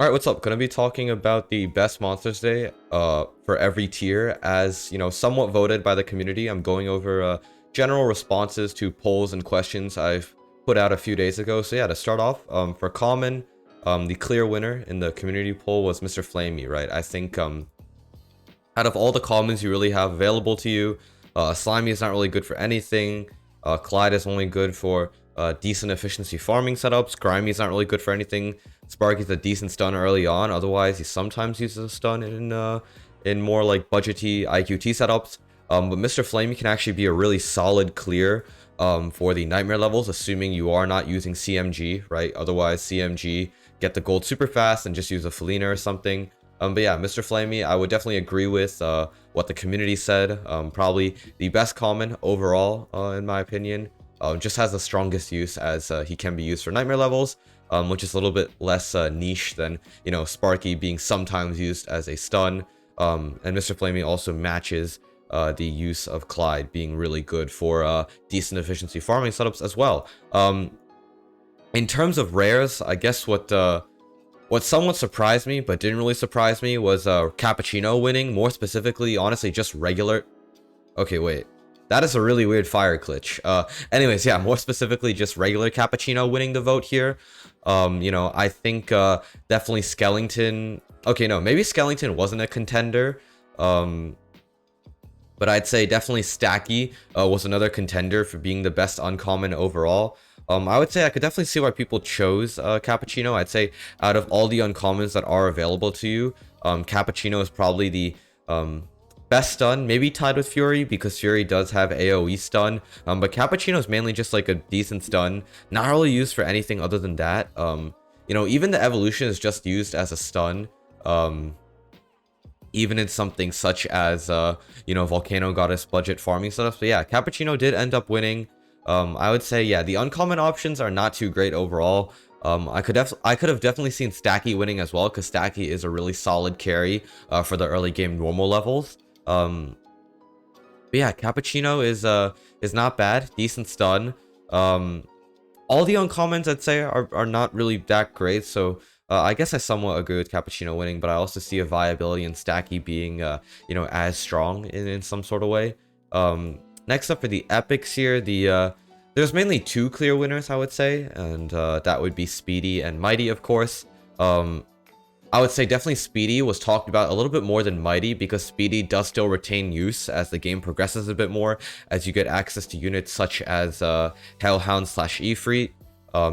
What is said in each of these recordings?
Alright, what's up? Gonna be talking about the best monsters day for every tier as, somewhat voted by the community. I'm going over general responses to polls and questions I've put out a few days ago. So yeah, to start off, for common, the clear winner in the community poll was Mr. Flamey, right? I think out of all the commons you really have available to you, Slimy is not really good for anything. Clyde is only good for decent efficiency farming setups. Grimy is not really good for anything. Sparky's a decent stun early on. Otherwise, he sometimes uses a stun in more like budgety IQT setups. But Mr. Flamey can actually be a really solid clear for the nightmare levels, assuming you are not using CMG, right? Otherwise, CMG, get the gold super fast and just use a Felina or something. But yeah, Mr. Flamey, I would definitely agree with what the community said. Probably the best common overall, in my opinion. Just has the strongest use as he can be used for nightmare levels, which is a little bit less niche than, Sparky being sometimes used as a stun. And Mr. Flamey also matches the use of Clyde being really good for decent efficiency farming setups as well. In terms of rares, I guess what somewhat surprised me, but didn't really surprise me, was Cappuccino winning. More specifically, honestly, just regular... Okay, wait. That is a really weird fire glitch. Anyways, yeah, more specifically, just regular Cappuccino winning the vote here. I think definitely Skellington... Okay, no, maybe Skellington wasn't a contender. But I'd say definitely Stacky was another contender for being the best uncommon overall. I would say I could definitely see why people chose Cappuccino. I'd say out of all the uncommons that are available to you, Cappuccino is probably the best stun, maybe tied with Fury, because Fury does have AoE stun. But Cappuccino is mainly just like a decent stun, not really used for anything other than that. Even the evolution is just used as a stun. Even in something such as, Volcano Goddess budget farming setups. But yeah, Cappuccino did end up winning. I would say, yeah, the uncommon options are not too great overall. I could have definitely seen Stacky winning as well, because Stacky is a really solid carry for the early game normal levels. But yeah, Cappuccino is not bad, decent stun. All the uncommons I'd say are not really that great, so I guess I somewhat agree with Cappuccino winning, but I also see a viability in Stacky being as strong in some sort of way. Next up for the epics here, there's mainly two clear winners, I would say, and that would be Speedy and Mighty, of course. I would say definitely Speedy was talked about a little bit more than Mighty, because Speedy does still retain use as the game progresses a bit more, as you get access to units such as Hellhound/Ifrit.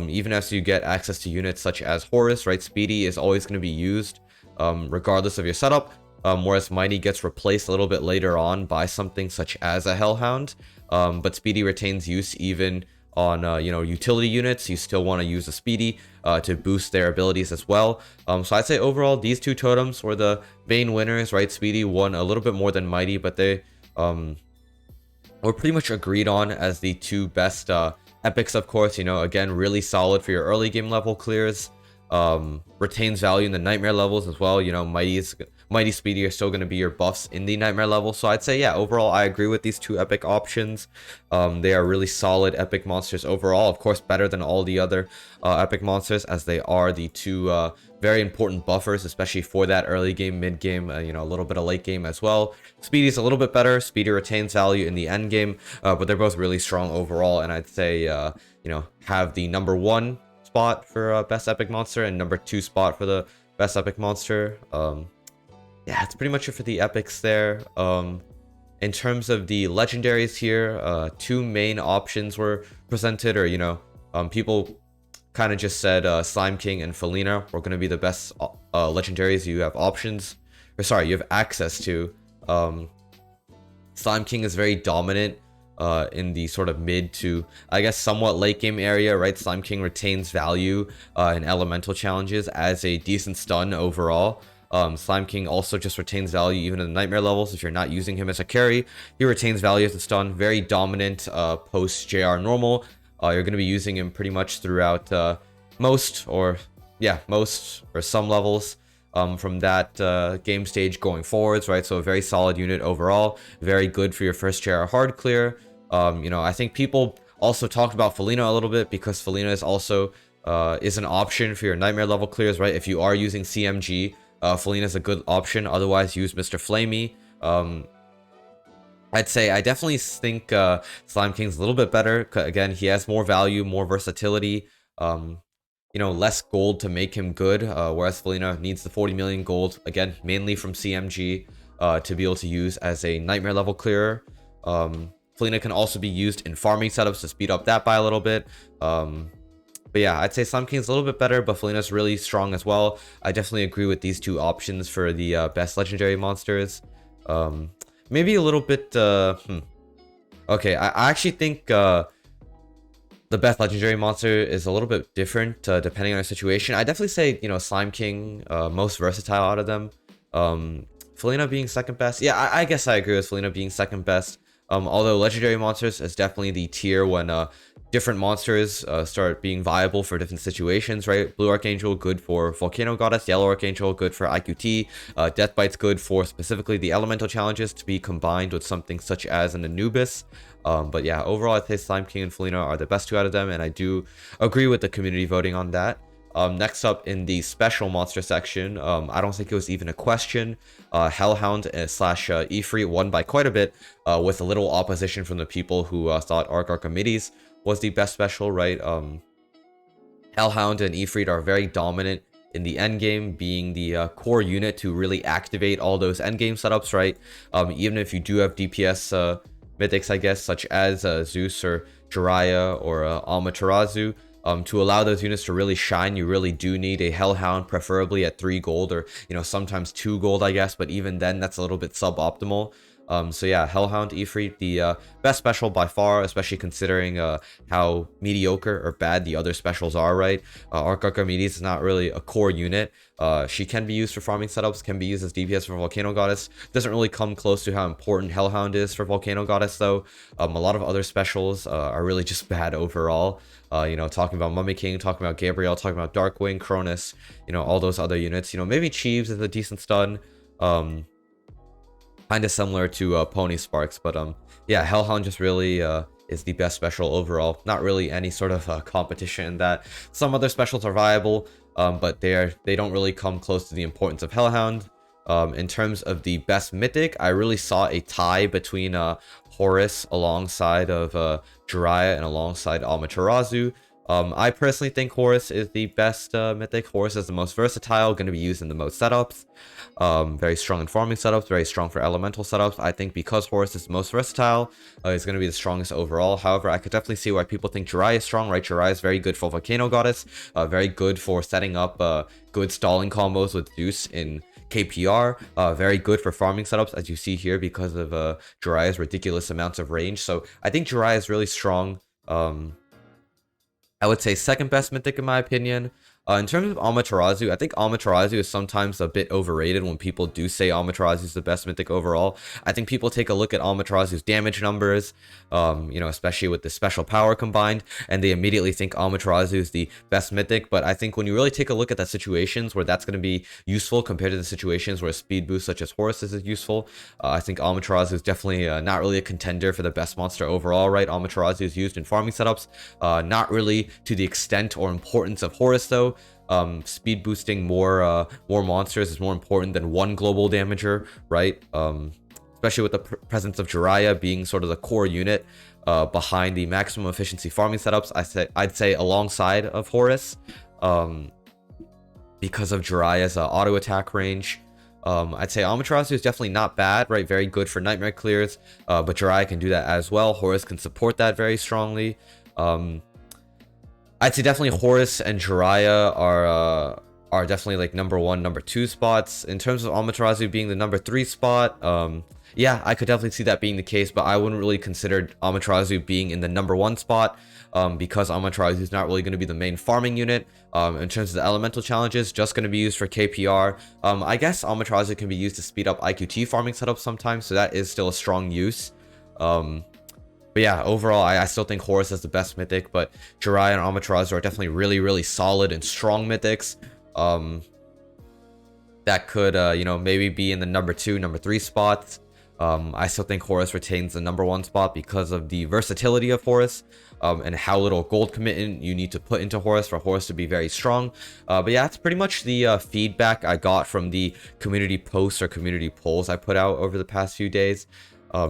Even as you get access to units such as Horus, right? Speedy is always going to be used regardless of your setup. Whereas Mighty gets replaced a little bit later on by something such as a Hellhound. But Speedy retains use even on, utility units. You still want to use a Speedy to boost their abilities as well. So I'd say overall, these two totems were the main winners, right? Speedy won a little bit more than Mighty, but they were pretty much agreed on as the two best epics, of course. Again, really solid for your early game level clears. Retains value in the nightmare levels as well. Mighty, Speedy are still going to be your buffs in the nightmare level. So I'd say, yeah, overall, I agree with these two epic options. They are really solid epic monsters overall. Of course, better than all the other epic monsters, as they are the two very important buffers, especially for that early game, mid game, a little bit of late game as well. Speedy's a little bit better. Speedy retains value in the end game, but they're both really strong overall. And I'd say, have the number one spot for best epic monster and number two spot for the best epic monster. Yeah, that's pretty much it for the epics there. In terms of the legendaries here, two main options were presented, or people kind of just said Slime King and Felina were going to be the best legendaries you have you have access to. Slime King is very dominant in the sort of mid to, I guess, somewhat late game area, right? Slime King retains value in elemental challenges as a decent stun overall. Slime King also just retains value even in the nightmare levels. If you're not using him as a carry, he retains value as a stun. Very dominant post JR normal. You're going to be using him pretty much throughout most or some levels from that game stage going forwards, right? So a very solid unit overall. Very good for your first JR hard clear. I think people also talked about Felina a little bit, because Felina is also is an option for your nightmare level clears, right? If you are using CMG, Felina is a good option. Otherwise, use Mr. Flamey. I'd say I definitely think Slime King's a little bit better. Again, he has more value, more versatility, you know, less gold to make him good, whereas Felina needs the 40 million gold, again, mainly from CMG, to be able to use as a nightmare level clearer. Felina can also be used in farming setups to speed up that by a little bit. But yeah, I'd say Slime King's a little bit better, but Felina's really strong as well. I definitely agree with these two options for the best legendary monsters. Maybe a little bit, okay, I actually think the best legendary monster is a little bit different depending on our situation. I definitely say, you know, Slime King, most versatile out of them. Felina being second best. Yeah, I guess I agree with Felina being second best. Although legendary monsters is definitely the tier when different monsters start being viable for different situations, right? Blue Archangel, good for Volcano Goddess. Yellow Archangel, good for IQT. Deathbite's good for specifically the elemental challenges to be combined with something such as an Anubis. But yeah, overall, I think Slime King and Felina are the best two out of them, and I do agree with the community voting on that. Next up in the special monster section, I don't think it was even a question. Hellhound / Ifrit won by quite a bit, with a little opposition from the people who thought Archimedes was the best special, right? Hellhound and Ifrit are very dominant in the endgame, being the core unit to really activate all those endgame setups, right? Even if you do have DPS mythics, I guess, such as Zeus or Jiraiya or Amaterasu, to allow those units to really shine, you really do need a Hellhound, preferably at 3 gold, or, you know, sometimes 2 gold, I guess, but even then, that's a little bit suboptimal. So yeah, Hellhound, Ifrit, the best special by far, especially considering how mediocre or bad the other specials are, right? Archimedes is not really a core unit. She can be used for farming setups, can be used as DPS for Volcano Goddess. Doesn't really come close to how important Hellhound is for Volcano Goddess, though. A lot of other specials are really just bad overall. You know, talking about Mummy King, talking about Gabriel, talking about Darkwing, Cronus, you know, all those other units. You know, maybe Cheeves is a decent stun. Kind of similar to Pony Sparks, but yeah, Hellhound just really is the best special overall. Not really any sort of competition in that. Some other specials are viable, but they don't really come close to the importance of Hellhound. In terms of the best mythic, I really saw a tie between Horus alongside of Jiraiya and alongside Amaterasu. I personally think Horus is the best mythic. Horus is the most versatile, going to be used in the most setups. Very strong in farming setups, very strong for elemental setups. I think because Horus is the most versatile, he's going to be the strongest overall. However, I could definitely see why people think Jiraiya is strong, right? Jiraiya is very good for Volcano Goddess, very good for setting up good stalling combos with Zeus in KPR, very good for farming setups, as you see here, because of Jiraiya's ridiculous amounts of range. So I think Jiraiya is really strong. I would say second best mythic in my opinion. In terms of Amaterasu, I think Amaterasu is sometimes a bit overrated when people do say Amaterasu is the best mythic overall. I think people take a look at Amaterasu's damage numbers, you know, especially with the special power combined, and they immediately think Amaterasu is the best mythic. But I think when you really take a look at the situations where that's going to be useful compared to the situations where a speed boost such as Horus is useful, I think Amaterasu is definitely not really a contender for the best monster overall, right? Amaterasu is used in farming setups, not really to the extent or importance of Horus though. Speed boosting more monsters is more important than one global damager, right? Especially with the presence of Jiraiya being sort of the core unit behind the maximum efficiency farming setups. I'd say alongside of Horus, because of Jiraiya's auto attack range. I'd say Amaterasu is definitely not bad, right? Very good for nightmare clears, but Jiraiya can do that as well. Horus can support that very strongly. I'd say definitely Horus and Jiraiya are definitely like number 1, number 2 spots. In terms of Amaterasu being the number 3 spot, yeah, I could definitely see that being the case, but I wouldn't really consider Amaterasu being in the number 1 spot, because Amaterasu is not really going to be the main farming unit. In terms of the elemental challenges, just going to be used for KPR. I guess Amaterasu can be used to speed up IQT farming setups sometimes, so that is still a strong use. But yeah, overall, I still think Horus is the best mythic, but Jiraiya and Amaterasu are definitely really, really solid and strong mythics. That could, you know, maybe be in the number 2, number 3 spots. I still think Horus retains the #1 spot because of the versatility of Horus, and how little gold commitment you need to put into Horus for Horus to be very strong. But yeah, that's pretty much the feedback I got from the community posts or community polls I put out over the past few days.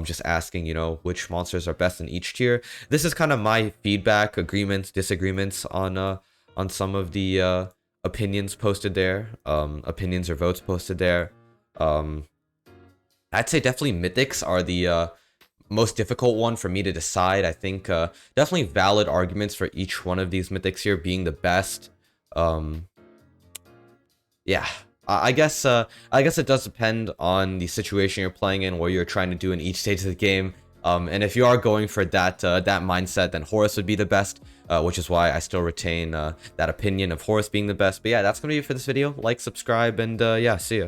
Just asking, you know, which monsters are best in each tier. This is kind of my feedback, agreements, disagreements on some of the opinions posted there, opinions or votes posted there. I'd say definitely mythics are the most difficult one for me to decide. I think definitely valid arguments for each one of these mythics here being the best. Yeah, I guess it does depend on the situation you're playing in, what you're trying to do in each stage of the game. And if you are going for that mindset, then Horus would be the best, which is why I still retain that opinion of Horus being the best. But yeah, that's gonna be it for this video. Like, subscribe, and yeah, see ya.